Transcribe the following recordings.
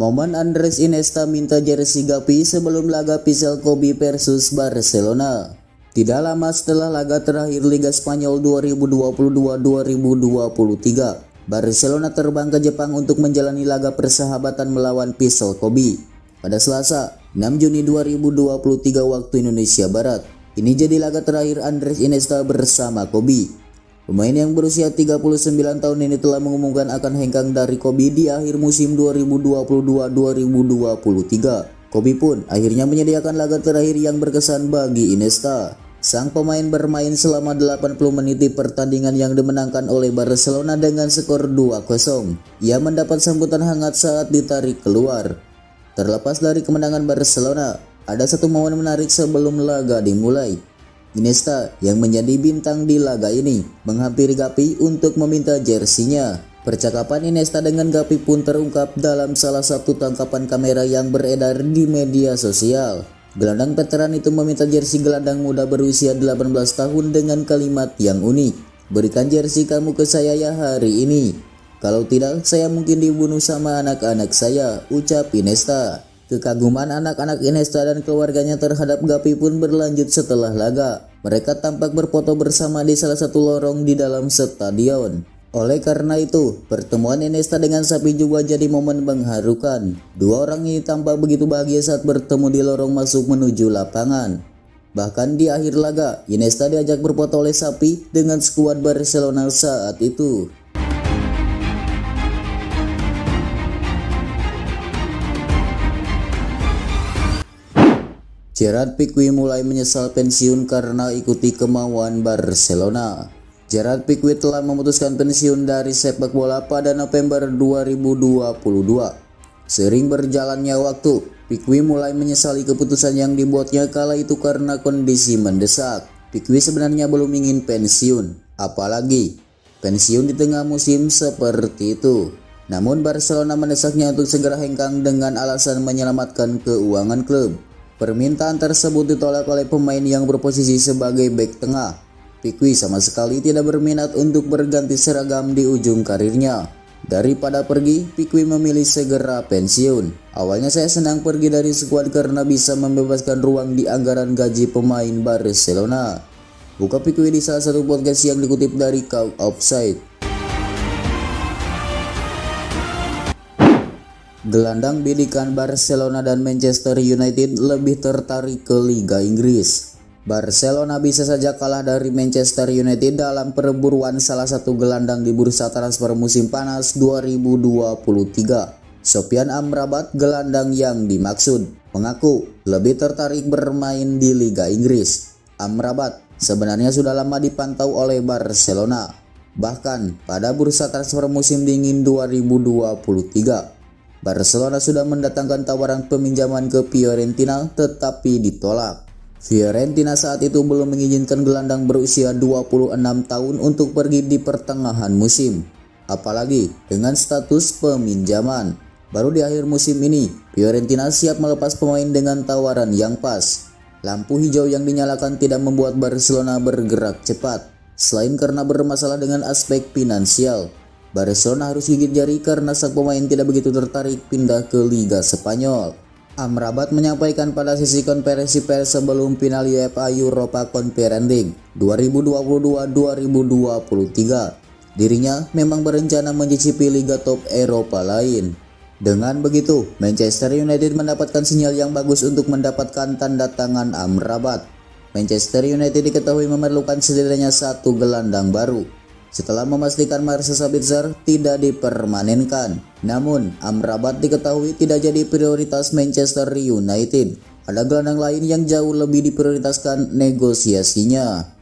Momen Andres Iniesta minta jersey Gavi sebelum laga Pizarro Kobe versus Barcelona. Tidak lama setelah laga terakhir Liga Spanyol 2022-2023, Barcelona terbang ke Jepang untuk menjalani laga persahabatan melawan Pizarro Kobe pada Selasa, 6 Juni 2023 waktu Indonesia Barat. Ini jadi laga terakhir Andres Iniesta bersama Kobe. Pemain yang berusia 39 tahun ini telah mengumumkan akan hengkang dari Kobe di akhir musim 2022-2023. Kobe pun akhirnya menyediakan laga terakhir yang berkesan bagi Iniesta. Sang pemain bermain selama 80 menit di pertandingan yang dimenangkan oleh Barcelona dengan skor 2-0. Ia mendapat sambutan hangat saat ditarik keluar. Terlepas dari kemenangan Barcelona, ada satu momen menarik sebelum laga dimulai. Iniesta yang menjadi bintang di laga ini menghampiri Gavi untuk meminta jersinya. Percakapan Iniesta dengan Gavi pun terungkap dalam salah satu tangkapan kamera yang beredar di media sosial. Gelandang veteran itu meminta jersey gelandang muda berusia 18 tahun dengan kalimat yang unik. "Berikan jersey kamu ke saya ya hari ini. Kalau tidak, saya mungkin dibunuh sama anak-anak saya," ucap Iniesta. Kekaguman anak-anak Iniesta dan keluarganya terhadap Gavi pun berlanjut setelah laga. Mereka tampak berfoto bersama di salah satu lorong di dalam stadion. Oleh karena itu, pertemuan Iniesta dengan Xavi juga jadi momen mengharukan. Dua orang ini tampak begitu bahagia saat bertemu di lorong masuk menuju lapangan. Bahkan di akhir laga, Iniesta diajak berfoto oleh Xavi dengan skuad Barcelona saat itu. Gerard Piqué mulai menyesal pensiun karena ikuti kemauan Barcelona. Gerard Piqué telah memutuskan pensiun dari sepak bola pada November 2022. Sering berjalannya waktu, Piqué mulai menyesali keputusan yang dibuatnya kala itu karena kondisi mendesak. Piqué sebenarnya belum ingin pensiun, apalagi pensiun di tengah musim seperti itu. Namun Barcelona mendesaknya untuk segera hengkang dengan alasan menyelamatkan keuangan klub. Permintaan tersebut ditolak oleh pemain yang berposisi sebagai bek tengah. Piqué sama sekali tidak berminat untuk berganti seragam di ujung karirnya. Daripada pergi, Piqué memilih segera pensiun. "Awalnya saya senang pergi dari skuad karena bisa membebaskan ruang di anggaran gaji pemain Barcelona," buka Piqué di salah satu podcast yang dikutip dari Caught Offside. Gelandang bidikan Barcelona dan Manchester United lebih tertarik ke Liga Inggris. Barcelona bisa saja kalah dari Manchester United dalam perburuan salah satu gelandang di bursa transfer musim panas 2023. Sofyan Amrabat, gelandang yang dimaksud, mengaku lebih tertarik bermain di Liga Inggris. Amrabat sebenarnya sudah lama dipantau oleh Barcelona, bahkan pada bursa transfer musim dingin 2023. Barcelona sudah mendatangkan tawaran peminjaman ke Fiorentina tetapi ditolak. Fiorentina saat itu belum mengizinkan gelandang berusia 26 tahun untuk pergi di pertengahan musim, apalagi dengan status peminjaman. Baru di akhir musim ini, Fiorentina siap melepas pemain dengan tawaran yang pas. Lampu hijau yang dinyalakan tidak membuat Barcelona bergerak cepat, selain karena bermasalah dengan aspek finansial. Barcelona harus gigit jari karena sang pemain tidak begitu tertarik pindah ke Liga Spanyol. Amrabat menyampaikan pada sesi konferensi pers sebelum final UEFA Europa Conference League 2022-2023, dirinya memang berencana mencicipi liga top Eropa lain. Dengan begitu, Manchester United mendapatkan sinyal yang bagus untuk mendapatkan tanda tangan Amrabat. Manchester United diketahui memerlukan setidaknya satu gelandang baru setelah memastikan Marcel Sabitzer tidak dipermanenkan. Namun, Amrabat diketahui tidak jadi prioritas Manchester United. Ada gelandang lain yang jauh lebih diprioritaskan negosiasinya.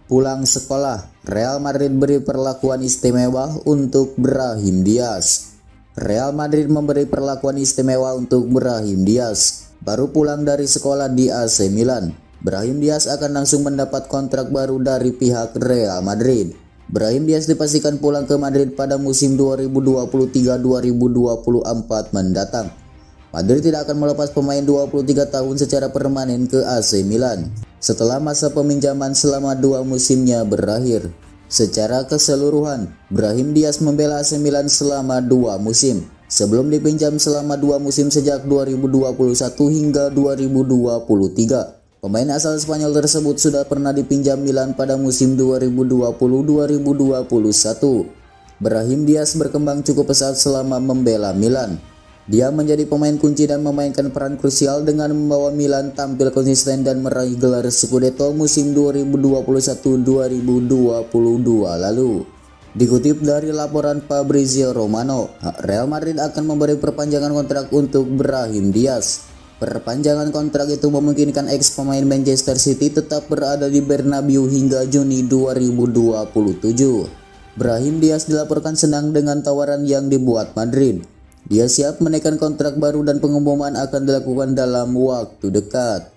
Pulang sekolah, Real Madrid beri perlakuan istimewa untuk Brahim Diaz. Real Madrid memberi perlakuan istimewa untuk Brahim Diaz. Baru pulang dari sekolah di AC Milan, Brahim Diaz akan langsung mendapat kontrak baru dari pihak Real Madrid. Brahim Diaz dipastikan pulang ke Madrid pada musim 2023-2024 mendatang. Madrid tidak akan melepas pemain 23 tahun secara permanen ke AC Milan setelah masa peminjaman selama 2 musimnya berakhir. Secara keseluruhan, Brahim Diaz membela AC Milan selama 2 musim, sebelum dipinjam selama 2 musim sejak 2021 hingga 2023. Pemain asal Spanyol tersebut sudah pernah dipinjam Milan pada musim 2020-2021. Brahim Diaz berkembang cukup pesat selama membela Milan. Dia menjadi pemain kunci dan memainkan peran krusial dengan membawa Milan tampil konsisten dan meraih gelar Scudetto musim 2021-2022 lalu. Dikutip dari laporan Fabrizio Romano, Real Madrid akan memberi perpanjangan kontrak untuk Brahim Diaz. Perpanjangan kontrak itu memungkinkan ex pemain Manchester City tetap berada di Bernabeu hingga Juni 2027. Brahim Diaz dilaporkan senang dengan tawaran yang dibuat Madrid. Dia siap menaikkan kontrak baru dan pengumuman akan dilakukan dalam waktu dekat.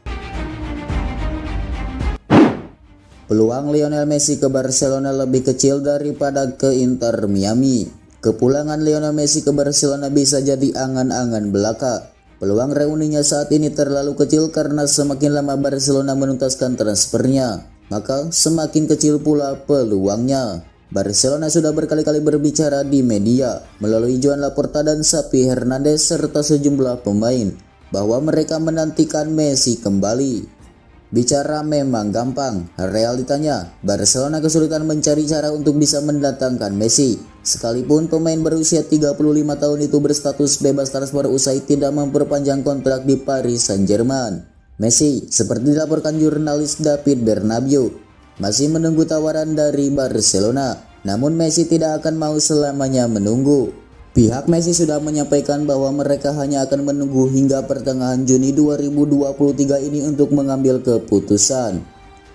Peluang Lionel Messi ke Barcelona lebih kecil daripada ke Inter Miami. Kepulangan Lionel Messi ke Barcelona bisa jadi angan-angan belaka. Peluang reuninya saat ini terlalu kecil karena semakin lama Barcelona menuntaskan transfernya, maka semakin kecil pula peluangnya. Barcelona sudah berkali-kali berbicara di media melalui Joan Laporta dan Xavi Hernandez serta sejumlah pemain bahwa mereka menantikan Messi kembali. Bicara memang gampang, realitanya Barcelona kesulitan mencari cara untuk bisa mendatangkan Messi. Sekalipun pemain berusia 35 tahun itu berstatus bebas transfer usai tidak memperpanjang kontrak di Paris Saint-Germain. Messi, seperti dilaporkan jurnalis David Bernabeu, masih menunggu tawaran dari Barcelona, namun Messi tidak akan mau selamanya menunggu. Pihak Messi sudah menyampaikan bahwa mereka hanya akan menunggu hingga pertengahan Juni 2023 ini untuk mengambil keputusan.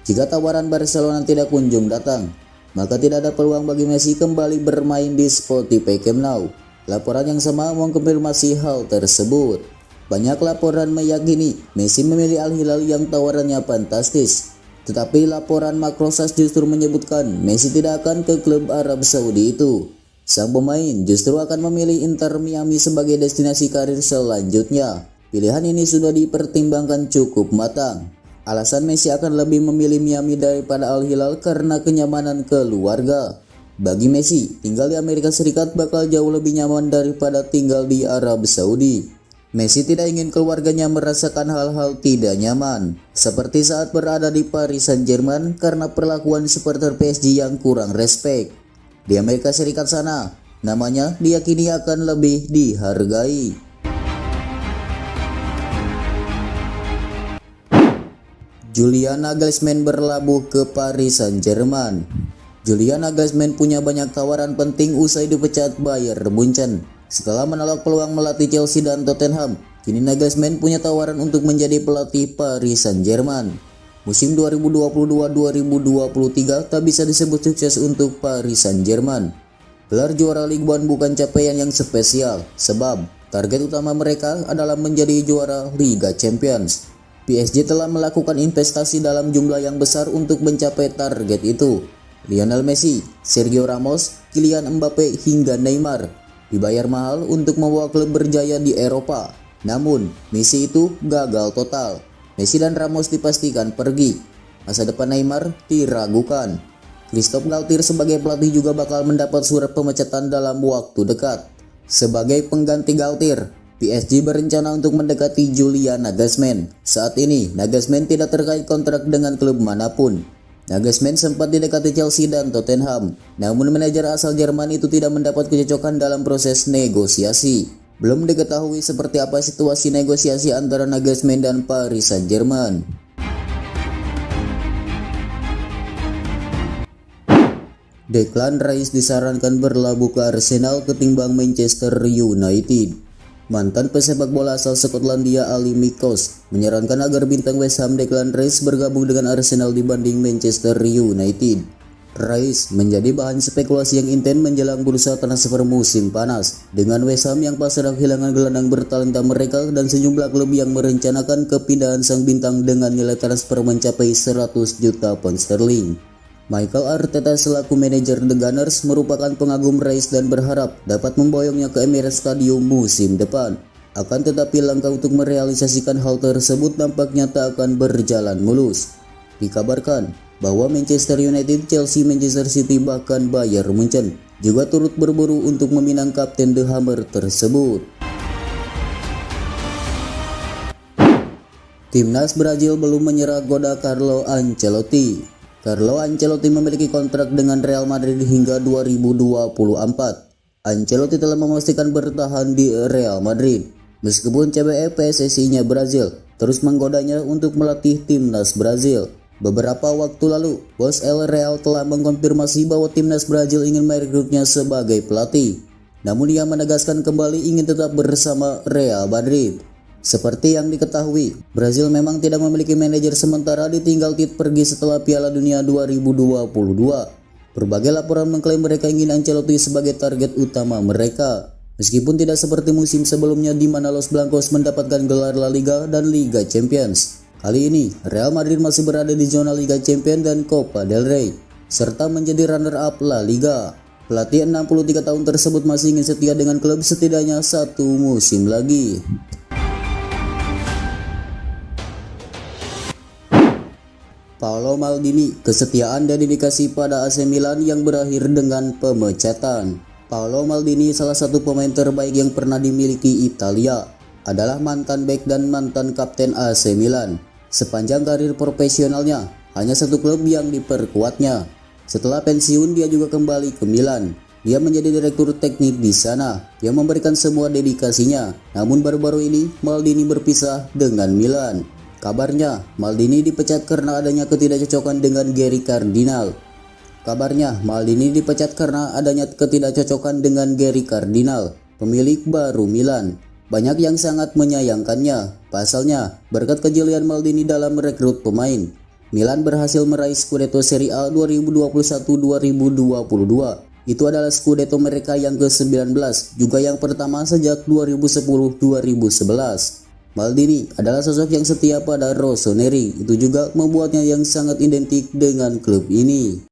Jika tawaran Barcelona tidak kunjung datang, maka tidak ada peluang bagi Messi kembali bermain di Spotify Camp Nou. Laporan yang sama mengkonfirmasi hal tersebut. Banyak laporan meyakini Messi memilih Al Hilal yang tawarannya fantastis. Tetapi laporan Macrosas justru menyebutkan Messi tidak akan ke klub Arab Saudi itu. Sang pemain justru akan memilih Inter Miami sebagai destinasi karir selanjutnya. Pilihan ini sudah dipertimbangkan cukup matang. Alasan Messi akan lebih memilih Miami daripada Al Hilal karena kenyamanan keluarga. Bagi Messi, tinggal di Amerika Serikat bakal jauh lebih nyaman daripada tinggal di Arab Saudi. Messi tidak ingin keluarganya merasakan hal-hal tidak nyaman, seperti saat berada di Paris Saint-Germain karena perlakuan supporter PSG yang kurang respek. Di Amerika Serikat sana, namanya diyakini akan lebih dihargai. Julian Nagelsmann berlabuh ke Paris Saint-Germain. Julian Nagelsmann punya banyak tawaran penting usai dipecat Bayern Munchen. Setelah menolak peluang melatih Chelsea dan Tottenham, kini Nagelsmann punya tawaran untuk menjadi pelatih Paris Saint-Germain. Musim 2022-2023 tak bisa disebut sukses untuk Paris Saint-Germain. Gelar juara Ligue 1 bukan capaian yang spesial, sebab target utama mereka adalah menjadi juara Liga Champions. PSG telah melakukan investasi dalam jumlah yang besar untuk mencapai target itu. Lionel Messi, Sergio Ramos, Kylian Mbappe hingga Neymar dibayar mahal untuk membawa klub berjaya di Eropa. Namun, misi itu gagal total. Messi dan Ramos dipastikan pergi. Masa depan Neymar diragukan. Christophe Galtier sebagai pelatih juga bakal mendapat surat pemecatan dalam waktu dekat. Sebagai pengganti Galtier, PSG berencana untuk mendekati Julian Nagelsmann. Saat ini, Nagelsmann tidak terkait kontrak dengan klub manapun. Nagelsmann sempat didekati Chelsea dan Tottenham, namun manajer asal Jerman itu tidak mendapat kecocokan dalam proses negosiasi. Belum diketahui seperti apa situasi negosiasi antara Nagelsmann dan Paris Saint-Germain. Declan Rice disarankan berlabuh ke Arsenal ketimbang Manchester United. Mantan pesepak bola asal Skotlandia Ali Mikos menyarankan agar bintang West Ham Declan Rice bergabung dengan Arsenal dibanding Manchester United. Rice menjadi bahan spekulasi yang intens menjelang bursa transfer musim panas, dengan West Ham yang pasrah kehilangan gelandang bertalenta mereka dan sejumlah klub yang merencanakan kepindahan sang bintang dengan nilai transfer mencapai 100 juta pound sterling. Mikel Arteta selaku manajer The Gunners merupakan pengagum Rice dan berharap dapat memboyongnya ke Emirates Stadium musim depan. Akan tetapi langkah untuk merealisasikan hal tersebut nampaknya tak akan berjalan mulus. Dikabarkan, bahwa Manchester United, Chelsea, Manchester City bahkan Bayern Munchen juga turut berburu untuk meminang kapten The Hammer tersebut. Timnas Brazil belum menyerah goda Carlo Ancelotti. Carlo Ancelotti memiliki kontrak dengan Real Madrid hingga 2024. Ancelotti telah memastikan bertahan di Real Madrid, meskipun CBF PSSI-nya Brazil terus menggodanya untuk melatih timnas Brazil. Beberapa waktu lalu, bos El Real telah mengkonfirmasi bahwa timnas Brazil ingin merekrutnya sebagai pelatih. Namun ia menegaskan kembali ingin tetap bersama Real Madrid. Seperti yang diketahui, Brazil memang tidak memiliki manajer sementara, ditinggal Tite pergi setelah Piala Dunia 2022. Berbagai laporan mengklaim mereka ingin Ancelotti sebagai target utama mereka. Meskipun tidak seperti musim sebelumnya di mana Los Blancos mendapatkan gelar La Liga dan Liga Champions. Kali ini, Real Madrid masih berada di zona Liga Champions dan Copa del Rey, serta menjadi runner-up La Liga. Pelatih 63 tahun tersebut masih ingin setia dengan klub setidaknya satu musim lagi. Paolo Maldini, kesetiaan dan dedikasi pada AC Milan yang berakhir dengan pemecatan. Paolo Maldini, salah satu pemain terbaik yang pernah dimiliki Italia, adalah mantan bek dan mantan kapten AC Milan. Sepanjang karir profesionalnya, hanya satu klub yang diperkuatnya. Setelah pensiun, dia juga kembali ke Milan. Dia menjadi direktur teknik di sana, yang memberikan semua dedikasinya. Namun baru-baru ini, Maldini berpisah dengan Milan. Kabarnya, Maldini dipecat karena adanya ketidakcocokan dengan Gary Cardinal. Pemilik baru Milan. Banyak yang sangat menyayangkannya. Pasalnya, berkat kejelian Maldini dalam merekrut pemain, Milan berhasil meraih Scudetto Serie A 2021-2022. Itu adalah Scudetto mereka yang ke-19, juga yang pertama sejak 2010-2011. Maldini adalah sosok yang setia pada Rossoneri, itu juga membuatnya yang sangat identik dengan klub ini.